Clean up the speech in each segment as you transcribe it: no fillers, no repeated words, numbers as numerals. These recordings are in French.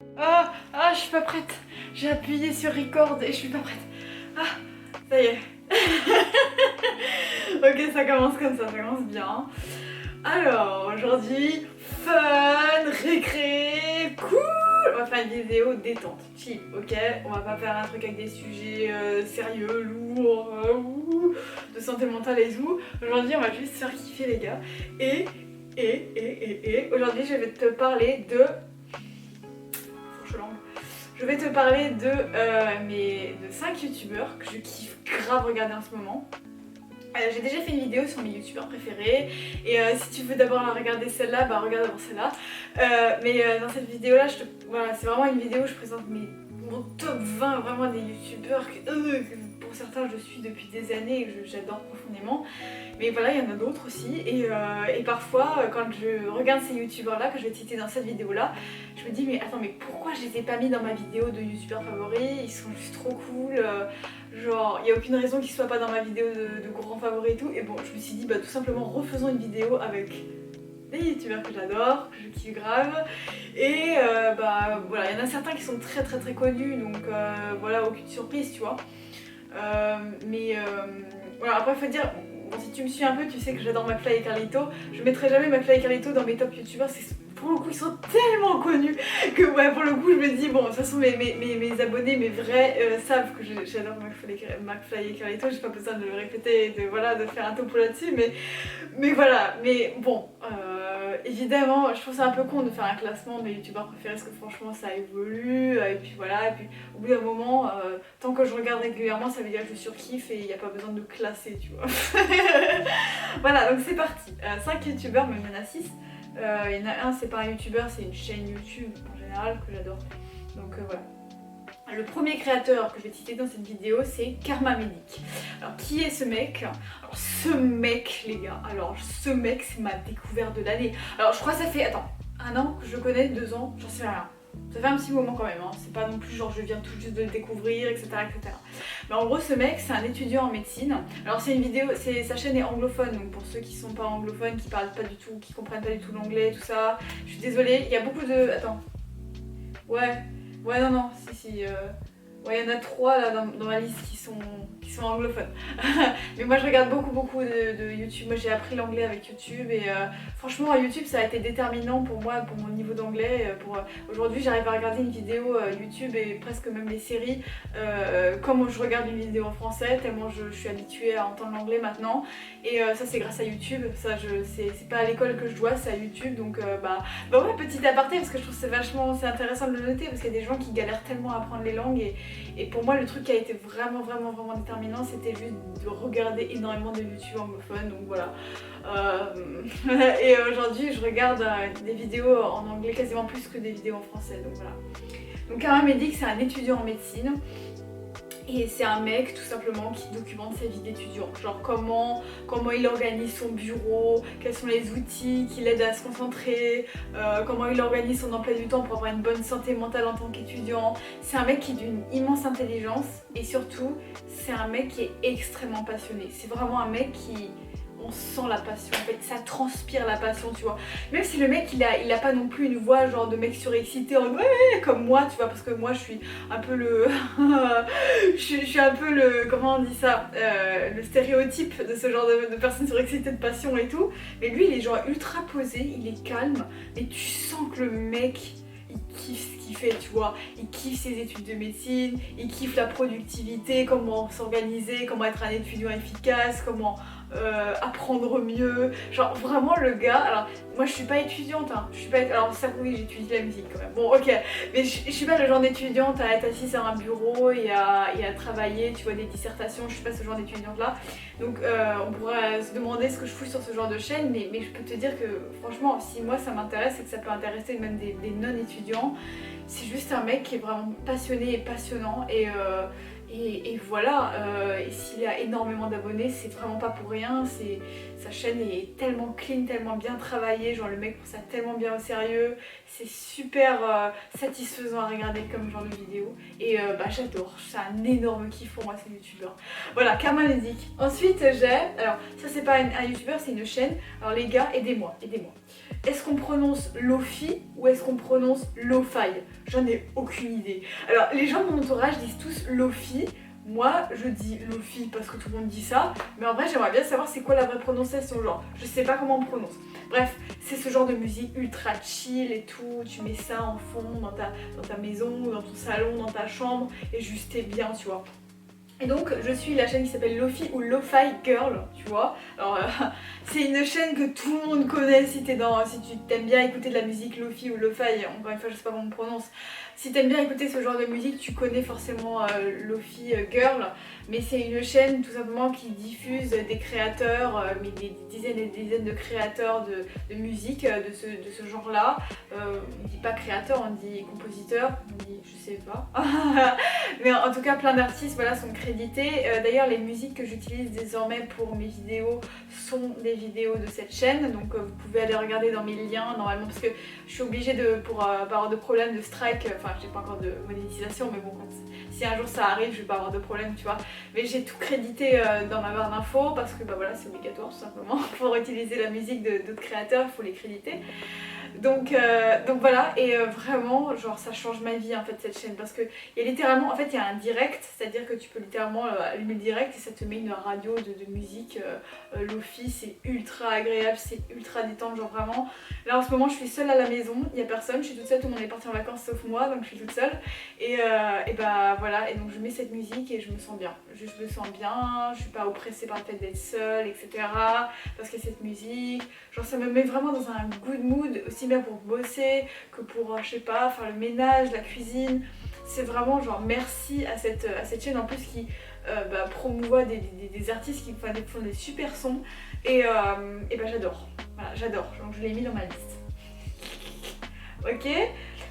Je suis pas prête. J'ai appuyé sur record et je suis pas prête. Ça y est. Ok, ça commence comme ça commence bien. Alors, aujourd'hui, fun, récré, cool. On va faire une vidéo détente, chill, ok? On va pas faire un truc avec des sujets sérieux, lourds, de santé mentale et tout. Aujourd'hui, on va juste se faire kiffer les gars. Et aujourd'hui, je vais te parler de... Je vais te parler de 5 youtubeurs que je kiffe grave regarder en ce moment. J'ai déjà fait une vidéo sur mes youtubeurs préférés et si tu veux d'abord regarder celle-là, bah regarde d'abord celle-là. Dans cette vidéo-là, voilà, c'est vraiment une vidéo où je présente mon top 20 vraiment des youtubeurs que pour certains je suis depuis des années et que j'adore profondément. Mais voilà, il y en a d'autres aussi et parfois quand je regarde ces youtubeurs-là que je vais te citer dans cette vidéo-là, je me dis mais attends, mais pourquoi je les ai pas mis dans ma vidéo de youtubeurs favoris? Ils sont juste trop cool. Genre, il n'y a aucune raison qu'ils soient pas dans ma vidéo de grands favoris et tout. Et bon, je me suis dit, bah tout simplement refaisons une vidéo avec des youtubeurs que j'adore, que je kiffe grave. Et bah voilà, il y en a certains qui sont très connus, donc voilà, aucune surprise, tu vois. Voilà, après il faut dire, bon, si tu me suis un peu, tu sais que j'adore McFly et Carlito. Je mettrai jamais McFly et Carlito dans mes top youtubeurs, pour le coup ils sont tellement connus que ouais, pour le coup je me dis bon, de toute façon mes abonnés, mes vrais savent que j'adore McFly et Carlito, j'ai pas besoin de le répéter et de faire un topo là-dessus, mais voilà, mais bon, évidemment je trouve ça un peu con de faire un classement de mes youtubeurs préférés parce que franchement ça évolue et puis voilà, et puis au bout d'un moment, tant que je regarde régulièrement ça veut dire que je surkiffe et il n'y a pas besoin de classer, tu vois. Voilà, donc c'est parti, 5 youtubeurs, même il y en a 6. Il y en a un, c'est pas un youtubeur, c'est une chaîne YouTube en général que j'adore. Donc voilà. Le premier créateur que je vais citer dans cette vidéo, c'est Karma Medic. Alors qui est ce mec? Alors ce mec les gars, c'est ma découverte de l'année. Alors je crois que ça fait, un an que je le connais, 2 ans, j'en sais rien. Ça fait un petit moment quand même, hein. C'est pas non plus genre je viens tout juste de le découvrir, etc. Mais en gros ce mec c'est un étudiant en médecine. Alors c'est une vidéo, sa chaîne est anglophone, donc pour ceux qui sont pas anglophones, qui parlent pas du tout, qui comprennent pas du tout l'anglais, tout ça, je suis désolée, il y a beaucoup de... Ouais non, si, ouais, il y en a 3 là dans ma liste qui sont anglophones. Mais moi je regarde beaucoup de YouTube. Moi j'ai appris l'anglais avec YouTube et franchement YouTube ça a été déterminant pour moi, pour mon niveau d'anglais. Aujourd'hui j'arrive à regarder une vidéo YouTube et presque même les séries comme je regarde une vidéo en français, tellement je suis habituée à entendre l'anglais maintenant. Et ça c'est grâce à YouTube, ça c'est pas à l'école que je dois, c'est à YouTube. Donc bah ouais, petit aparté parce que je trouve c'est intéressant de le noter parce qu'il y a des gens qui galèrent tellement à apprendre les langues et pour moi le truc qui a été vraiment déterminant c'était juste de regarder énormément de YouTube anglophones, donc voilà. Et aujourd'hui je regarde des vidéos en anglais quasiment plus que des vidéos en français, donc voilà. Donc Karma Medic c'est un étudiant en médecine. Et c'est un mec tout simplement qui documente sa vie d'étudiant, genre comment il organise son bureau, quels sont les outils qui l'aident à se concentrer, comment il organise son emploi du temps pour avoir une bonne santé mentale en tant qu'étudiant. C'est un mec qui est d'une immense intelligence et surtout c'est un mec qui est extrêmement passionné. C'est vraiment un mec qui... on sent la passion, en fait, ça transpire la passion, tu vois. Même si le mec il a pas non plus une voix genre de mec surexcité en ouais, comme moi, tu vois, parce que moi je suis un peu le je suis un peu le, comment on dit ça, le stéréotype de ce genre de personne surexcitée de passion et tout. Mais lui il est genre ultra posé, il est calme, mais tu sens que le mec il kiffe ce qu'il fait, tu vois, il kiffe ses études de médecine, il kiffe la productivité, comment s'organiser, comment être un étudiant efficace, comment apprendre mieux, genre vraiment le gars. Alors moi je suis pas étudiante, hein. Alors ça oui, j'étudie la musique quand même, bon ok, mais je suis pas le genre d'étudiante à être assise sur un bureau et à travailler, tu vois, des dissertations. Je suis pas ce genre d'étudiante là, donc on pourrait se demander ce que je fous sur ce genre de chaîne, mais je peux te dire que franchement si moi ça m'intéresse et que ça peut intéresser même des non-étudiants, c'est juste un mec qui est vraiment passionné et passionnant et voilà, et s'il a énormément d'abonnés, c'est vraiment pas pour rien, sa chaîne est tellement clean, tellement bien travaillée, genre le mec prend ça tellement bien au sérieux, c'est super satisfaisant à regarder comme genre de vidéo, et bah j'adore, c'est un énorme kiff pour moi ce youtubeur. Voilà, Karma Medic. Ensuite alors ça c'est pas un youtubeur, c'est une chaîne, alors les gars, aidez-moi. est-ce qu'on prononce Lofi ou est-ce qu'on prononce Lo-Fi? J'en ai aucune idée. Alors les gens de mon entourage disent tous Lofi. Moi, je dis Lofi parce que tout le monde dit ça, mais en vrai, j'aimerais bien savoir c'est quoi la vraie prononciation, genre, je sais pas comment on prononce. Bref, c'est ce genre de musique ultra chill et tout, tu mets ça en fond dans ta maison, dans ton salon, dans ta chambre, et juste t'es bien, tu vois. Et donc je suis la chaîne qui s'appelle Lofi ou Lo-Fi Girl, tu vois. Alors c'est une chaîne que tout le monde connaît si tu t'aimes bien écouter de la musique Lofi ou Lo-Fi, encore une fois je sais pas comment on prononce. Si t'aimes bien écouter ce genre de musique, tu connais forcément Lofi Girl, mais c'est une chaîne tout simplement qui diffuse des créateurs, mais des dizaines et des dizaines de créateurs de musique de ce genre-là. On dit pas créateur, on dit compositeur, on dit je sais pas. Mais en tout cas plein d'artistes voilà, sont crédités. D'ailleurs les musiques que j'utilise désormais pour mes vidéos sont des vidéos de cette chaîne, donc vous pouvez aller regarder dans mes liens normalement parce que je suis obligée pour pas avoir de problème de strike, enfin j'ai pas encore de monétisation mais bon si un jour ça arrive je vais pas avoir de problème tu vois. Mais j'ai tout crédité dans ma barre d'infos parce que bah voilà c'est obligatoire tout simplement pour utiliser la musique d'autres créateurs, il faut les créditer. Donc voilà, et vraiment genre ça change ma vie en fait cette chaîne parce que il y a littéralement, en fait il y a un direct, c'est-à-dire que tu peux littéralement allumer le direct et ça te met une radio de musique Lofi, c'est ultra agréable, c'est ultra détente, genre vraiment. Là en ce moment je suis seule à la maison, il y a personne, je suis toute seule, tout le monde est parti en vacances sauf moi donc je suis toute seule et bah voilà, et donc je mets cette musique et je me sens bien, je me sens bien, je suis pas oppressée par le fait d'être seule etc. parce que cette musique, genre ça me met vraiment dans un good mood aussi bien pour bosser que pour je sais pas faire le ménage, la cuisine. C'est vraiment genre merci à cette chaîne en plus qui promouvoit des artistes qui font des super sons et bah j'adore, voilà j'adore, donc je l'ai mis dans ma liste. Ok.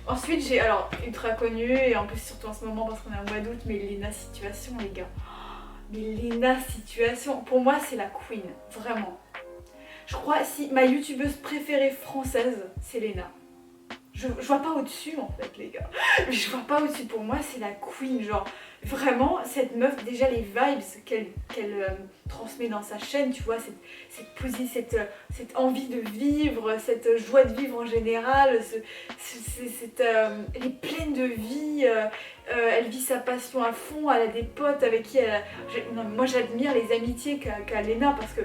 Ensuite j'ai alors ultra connu et en plus surtout en ce moment parce qu'on est en mois d'août, mais Léna Situation les gars. Mais Léna Situation, pour moi c'est la queen, vraiment. Je crois si ma youtubeuse préférée française c'est Léna. Je vois pas au-dessus en fait les gars. Je vois pas au-dessus, pour moi c'est la queen, genre vraiment cette meuf, déjà les vibes qu'elle transmet dans sa chaîne, tu vois, cette envie de vivre, cette joie de vivre en général, elle est pleine de vie, elle vit sa passion à fond, elle a des potes avec qui moi j'admire les amitiés qu'a Léna parce que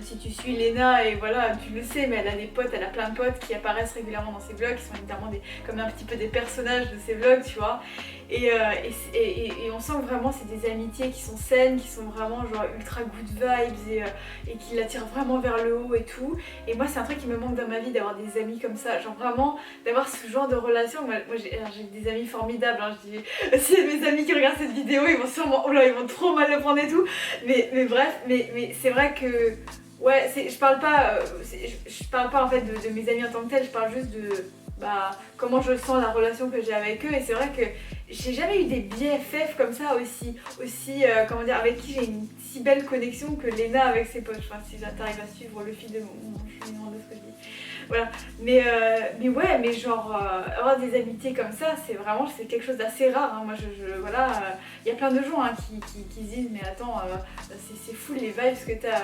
si tu suis Léna et voilà tu le sais mais elle a des potes, elle a plein de potes qui apparaissent régulièrement dans ses vlogs, qui sont littéralement comme un petit peu des personnages de ses vlogs tu vois et on sent que vraiment c'est des amitiés qui sont saines, qui sont vraiment genre ultra good vibes et qui l'attirent vraiment vers le haut et tout et moi c'est un truc qui me manque dans ma vie d'avoir des amis comme ça, genre vraiment d'avoir ce genre de relation. Moi j'ai des amis formidables hein, je dis, si mes amis qui regardent cette vidéo ils vont sûrement, oh là ils vont trop mal le prendre et tout mais bref, mais c'est vrai que ouais, je parle pas en fait de mes amis en tant que tel, je parle juste de comment je sens la relation que j'ai avec eux et c'est vrai que j'ai jamais eu des BFF comme ça aussi comment dire, avec qui j'ai une si belle connexion que Léna avec ses potes, enfin si t'arrives à suivre le fil de mon cheminement de ce que je dis. Voilà, mais ouais, mais genre avoir des amitiés comme ça, c'est quelque chose d'assez rare. Hein. Moi, voilà, il y a plein de gens hein, qui disent, mais attends, c'est fou les vibes que t'as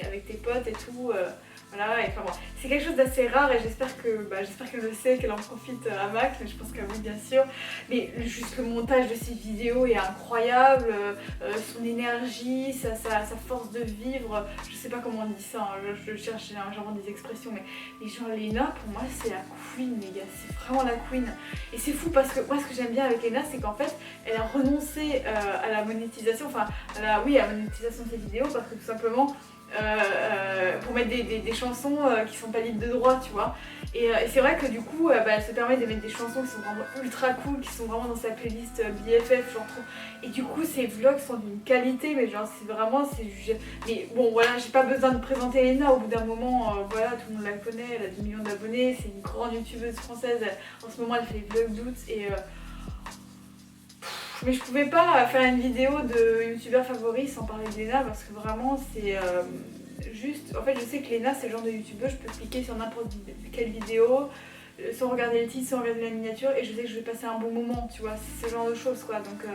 avec tes potes et tout. Voilà, et enfin bon, c'est quelque chose d'assez rare et j'espère qu'elle le sait, qu'elle en profite à max, mais je pense que oui bien sûr. Mais juste le montage de ces vidéos est incroyable, son énergie, sa force de vivre, je sais pas comment on dit ça, hein, je cherche généralement des expressions, mais genre Léna pour moi c'est la queen les gars, c'est vraiment la queen. Et c'est fou parce que moi ce que j'aime bien avec Léna c'est qu'en fait elle a renoncé à la monétisation, enfin à la monétisation de ses vidéos parce que tout simplement pour mettre des chansons qui sont pas libres de droit tu vois et c'est vrai que du coup elle se permet de mettre des chansons qui sont vraiment ultra cool, qui sont vraiment dans sa playlist BFF genre trop, et du coup ses vlogs sont d'une qualité mais genre mais bon voilà, j'ai pas besoin de présenter Léna au bout d'un moment, voilà tout le monde la connaît, elle a 10 millions d'abonnés, c'est une grande youtubeuse française, en ce moment elle fait les vlogs d'août et mais je pouvais pas faire une vidéo de youtubeur favori sans parler de Léna parce que vraiment c'est juste, en fait je sais que Léna c'est le genre de youtubeuse, je peux cliquer sur n'importe quelle vidéo sans regarder le titre, sans regarder la miniature et je sais que je vais passer un bon moment tu vois, c'est ce genre de choses quoi, donc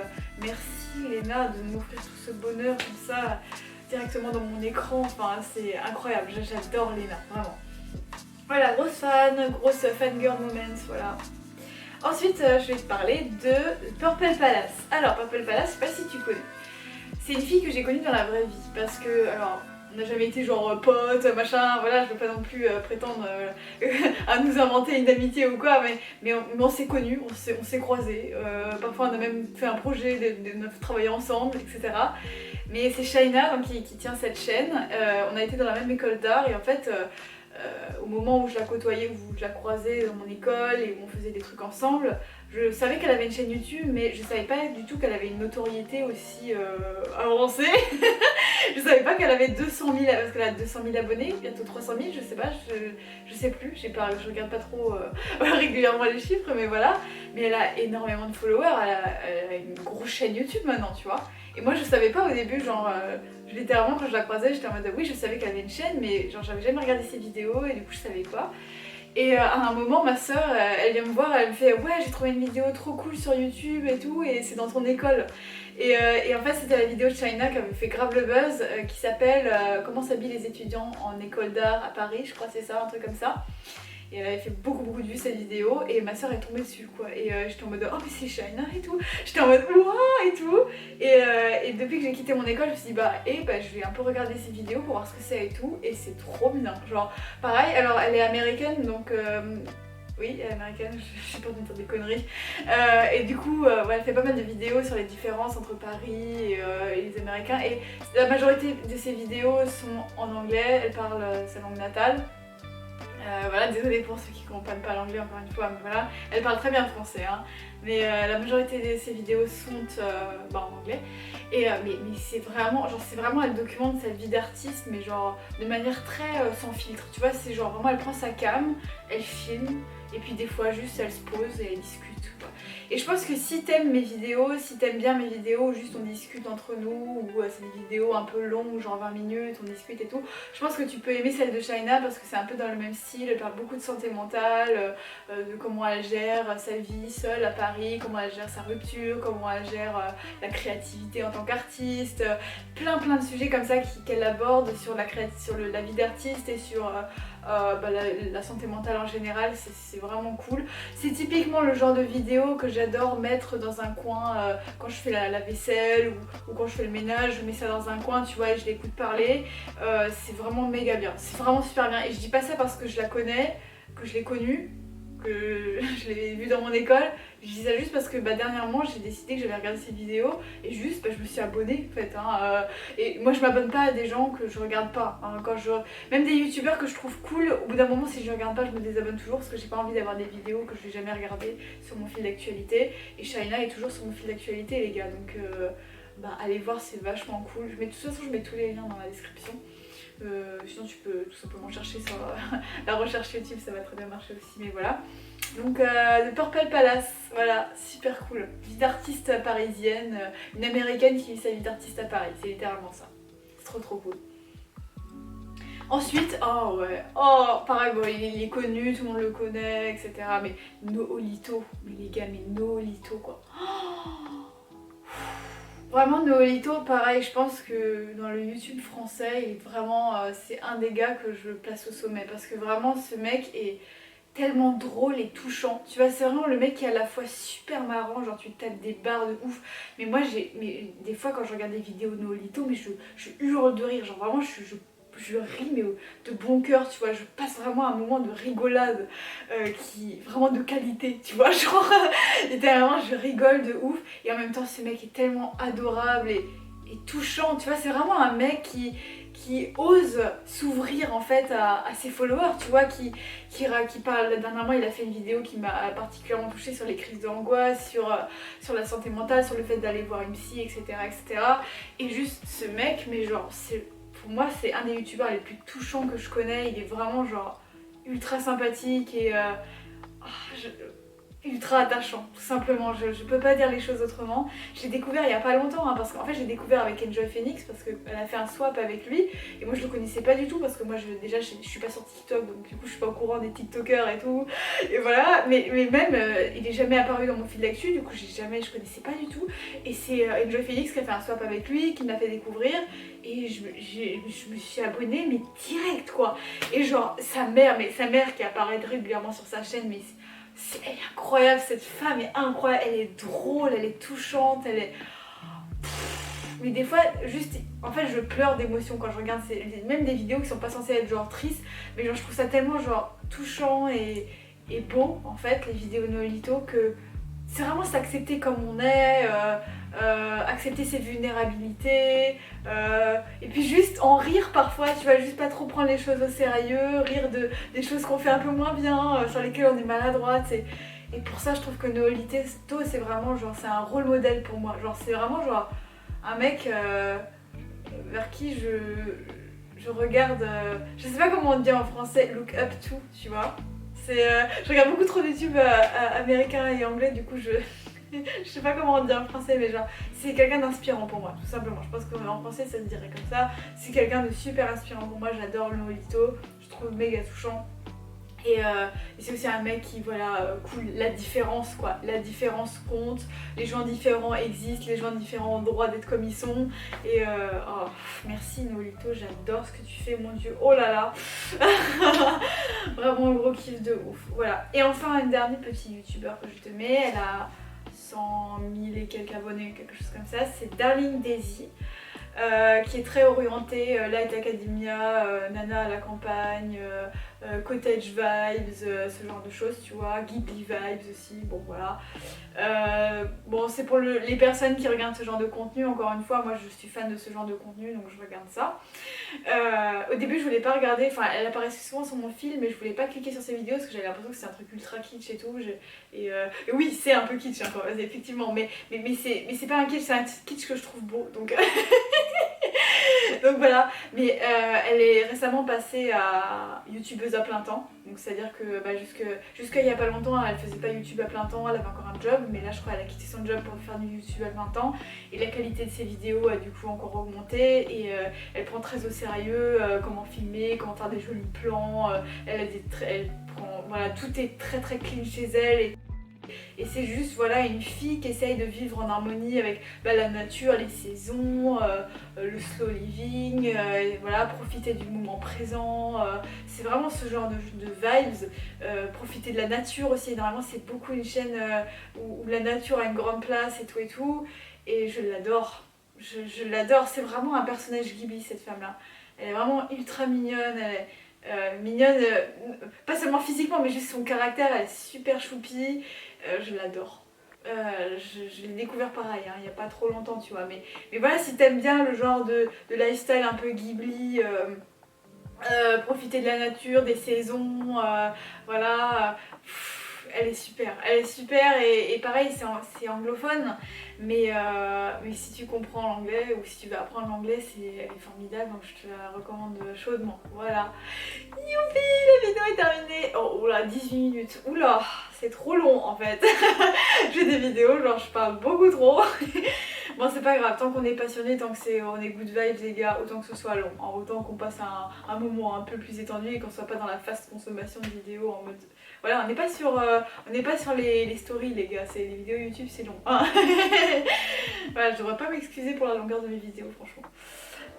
merci Léna de m'offrir tout ce bonheur comme ça directement dans mon écran, enfin c'est incroyable, j'adore Léna, vraiment. Voilà, grosse fangirl moment, voilà. Ensuite, je vais te parler de Purple Palace. Alors, Purple Palace, je sais pas si tu connais. C'est une fille que j'ai connue dans la vraie vie parce que, alors, on n'a jamais été genre potes, machin, voilà, je veux pas non plus prétendre à nous inventer une amitié ou quoi, mais on s'est connus, on s'est croisés, parfois on a même fait un projet de travailler ensemble, etc. Mais c'est Shaina donc, qui tient cette chaîne, on a été dans la même école d'art et en fait, au moment où je la côtoyais, où je la croisais dans mon école et où on faisait des trucs ensemble, je savais qu'elle avait une chaîne YouTube, mais je savais pas du tout qu'elle avait une notoriété aussi avancée. Je savais pas qu'elle avait 200 000, parce qu'elle a 200 000 abonnés, bientôt 300 000, je sais pas, je sais plus, je regarde pas trop régulièrement les chiffres, mais voilà. Mais elle a énormément de followers, elle a une grosse chaîne YouTube maintenant, tu vois. Et moi je savais pas au début, genre, littéralement quand je la croisais, j'étais en mode oui, je savais qu'elle avait une chaîne, mais genre j'avais jamais regardé ses vidéos et du coup je savais pas. Et à un moment, ma soeur, elle vient me voir, elle me fait ouais, j'ai trouvé une vidéo trop cool sur YouTube et tout, et c'est dans ton école. Et en fait, c'était la vidéo de Shaina qui avait fait grave le buzz, qui s'appelle Comment s'habillent les étudiants en école d'art à Paris, je crois que c'est ça, un truc comme ça. Et elle avait fait beaucoup de vues cette vidéo et ma soeur est tombée dessus quoi. Et j'étais en mode oh mais c'est Shaina et tout. J'étais en mode ouah et tout. Et depuis que j'ai quitté mon école, je me suis dit je vais un peu regarder ses vidéos pour voir ce que c'est et tout. Et c'est trop bien. Genre pareil, alors elle est américaine donc oui, elle est américaine, je sais pas de dire des conneries. Et du coup, elle fait pas mal de vidéos sur les différences entre Paris et les Américains. Et la majorité de ses vidéos sont en anglais, elle parle sa langue natale. Voilà, désolée pour ceux qui ne comprennent pas l'anglais encore une fois, mais voilà, elle parle très bien français, hein, mais la majorité de ses vidéos sont en anglais. Et mais c'est vraiment, elle documente sa vie d'artiste, mais genre de manière très sans filtre, tu vois, c'est genre vraiment elle prend sa cam, elle filme, et puis des fois juste elle se pose et elle discute, quoi. Et je pense que si t'aimes mes vidéos, si t'aimes bien mes vidéos, juste on discute entre nous, ou c'est des vidéos un peu longues, genre 20 minutes, on discute et tout, je pense que tu peux aimer celle de Shaina parce que c'est un peu dans le même style, elle parle beaucoup de santé mentale, de comment elle gère sa vie seule à Paris, comment elle gère sa rupture, comment elle gère la créativité en tant qu'artiste, plein de sujets comme ça qu'elle aborde sur la vie d'artiste et sur la santé mentale en général, c'est vraiment cool. C'est typiquement le genre de vidéo que j'adore mettre dans un coin quand je fais la vaisselle ou quand je fais le ménage, je mets ça dans un coin, tu vois, et je l'écoute parler. C'est vraiment méga bien, c'est vraiment super bien. Et je dis pas ça parce que je la connais, que je l'ai connue, que je l'ai vue dans mon école. Je dis ça juste parce que dernièrement j'ai décidé que j'allais regarder ces vidéos et juste je me suis abonnée en fait. Et moi je m'abonne pas à des gens que je regarde pas. Même des youtubeurs que je trouve cool, au bout d'un moment si je regarde pas je me désabonne toujours parce que j'ai pas envie d'avoir des vidéos que je vais jamais regarder sur mon fil d'actualité. Et Shaina est toujours sur mon fil d'actualité les gars, donc allez voir, c'est vachement cool. De toute façon je mets tous les liens dans la description. Sinon tu peux tout simplement chercher sur la recherche YouTube, ça va très bien marcher aussi, mais voilà. Donc le Purple Palace, voilà, super cool. Vie d'artiste parisienne, une américaine qui vit sa vie d'artiste à Paris, c'est littéralement ça. C'est trop cool. Ensuite, pareil, il est connu, tout le monde le connaît, etc. Mais Noolito, mais les gars, mais Noolito quoi. Vraiment Noolito, pareil, je pense que dans le YouTube français, il est vraiment, c'est un des gars que je place au sommet parce que vraiment ce mec est tellement drôle et touchant. Tu vois, c'est vraiment le mec qui est à la fois super marrant, genre tu tapes des barres de ouf. Mais moi, des fois quand je regarde des vidéos de Noolito, mais je hurle de rire, genre vraiment je ris mais de bon cœur, tu vois, je passe vraiment un moment de rigolade qui vraiment de qualité, tu vois, genre littéralement je rigole de ouf et en même temps ce mec est tellement adorable et touchant, tu vois, c'est vraiment un mec qui ose s'ouvrir en fait à ses followers, tu vois, qui parle. Dernièrement il a fait une vidéo qui m'a particulièrement touchée sur les crises d'angoisse, sur la santé mentale, sur le fait d'aller voir une psy, etc. Et juste ce mec, mais genre pour moi c'est un des youtubeurs les plus touchants que je connais, il est vraiment genre ultra sympathique et ultra attachant, tout simplement. Je peux pas dire les choses autrement. Je l'ai découvert il y a pas longtemps, hein, parce qu'en fait j'ai découvert avec Enjoy Phoenix parce qu'elle a fait un swap avec lui et moi je le connaissais pas du tout parce que moi déjà je suis pas sur TikTok donc du coup je suis pas au courant des TikTokers et tout et voilà. Mais même il est jamais apparu dans mon fil d'actu, du coup je connaissais pas du tout et c'est Enjoy Phoenix qui a fait un swap avec lui, qui m'a fait découvrir et je me suis abonnée mais direct quoi. Et genre sa mère qui apparaît régulièrement sur sa chaîne, mais elle est incroyable, cette femme est incroyable, elle est drôle, elle est touchante, elle est... Mais des fois, juste, en fait, je pleure d'émotion quand je regarde même des vidéos qui sont pas censées être genre tristes, mais genre je trouve ça tellement genre touchant et beau, en fait, les vidéos de Nolito, que c'est vraiment s'accepter comme on est, accepter ses vulnérabilités, et puis juste en rire parfois, tu vois, juste pas trop prendre les choses au sérieux, rire des choses qu'on fait un peu moins bien, sur lesquelles on est maladroite, et pour ça je trouve que Nolito c'est vraiment genre, c'est un rôle modèle pour moi, genre c'est vraiment genre un mec vers qui je regarde, je sais pas comment on dit en français, look up to, tu vois. Je regarde beaucoup trop de YouTube américain et anglais, du coup je sais pas comment on dit en français, mais genre c'est quelqu'un d'inspirant pour moi, tout simplement. Je pense qu'en français ça se dirait comme ça. C'est quelqu'un de super inspirant pour moi, j'adore Nolito, je trouve méga touchant. Et c'est aussi un mec qui, voilà, cool, la différence quoi, la différence compte, les gens différents existent, les gens différents ont le droit d'être comme ils sont. Et oh, merci Nolito, j'adore ce que tu fais, mon dieu, oh là là. Vraiment un gros kiff de ouf, voilà. Et enfin une dernière petite youtubeur que je te mets, elle a 100 000 et quelques abonnés, quelque chose comme ça, c'est Darling Daisy. Qui est très orientée Light Academia, Nana à la campagne, Cottage Vibes, ce genre de choses, tu vois, Ghibli Vibes aussi, bon voilà. Bon, c'est pour les personnes qui regardent ce genre de contenu, encore une fois, moi je suis fan de ce genre de contenu donc je regarde ça. Au début je voulais pas regarder, enfin elle apparaissait souvent sur mon fil mais je voulais pas cliquer sur ses vidéos parce que j'avais l'impression que c'est un truc ultra kitsch et tout. Et oui, c'est un peu kitsch encore, effectivement, mais c'est pas un kitsch, c'est un kitsch que je trouve beau donc. Donc voilà, mais elle est récemment passée à youtubeuse à plein temps. Donc c'est à dire que bah, jusqu'à il y a pas longtemps elle faisait pas YouTube à plein temps, elle avait encore un job, mais là je crois qu'elle a quitté son job pour faire du YouTube à plein temps. Et la qualité de ses vidéos a du coup encore augmenté et elle prend très au sérieux comment filmer, comment faire des jolis plans, elle prend, voilà, tout est très très clean chez elle. Et c'est juste voilà une fille qui essaye de vivre en harmonie avec la nature, les saisons, le slow living, et voilà, profiter du moment présent. C'est vraiment ce genre de vibes. Profiter de la nature aussi. Normalement c'est beaucoup une chaîne où la nature a une grande place et tout et tout. Et je l'adore. Je l'adore. C'est vraiment un personnage Ghibli cette femme là. Elle est vraiment ultra mignonne. Elle est, mignonne, pas seulement physiquement mais juste son caractère, elle est super choupie, je l'adore. Je l'ai découvert pareil, hein, il n'y a pas trop longtemps tu vois, mais voilà, si t'aimes bien le genre de lifestyle un peu Ghibli, profiter de la nature, des saisons, voilà, elle est super et pareil c'est anglophone mais si tu comprends l'anglais ou si tu veux apprendre l'anglais elle est formidable donc je te la recommande chaudement, voilà. Youpi, la vidéo est terminée. Oh oula, 18 minutes, oula, c'est trop long en fait. J'ai des vidéos genre je parle beaucoup trop. Bon c'est pas grave, tant qu'on est passionné, tant que on est good vibes les gars, autant que ce soit long, hein, autant qu'on passe un moment un peu plus étendu et qu'on soit pas dans la fast consommation de vidéos en mode... Voilà, on n'est pas sur, les stories les gars, c'est les vidéos YouTube c'est long. Voilà, je devrais pas m'excuser pour la longueur de mes vidéos franchement.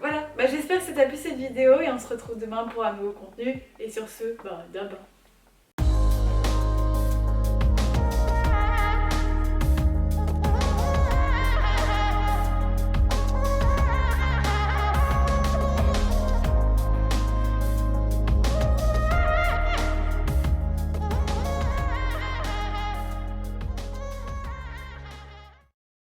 Voilà, j'espère que ça t'a plu cette vidéo et on se retrouve demain pour un nouveau contenu. Et sur ce, d'abord.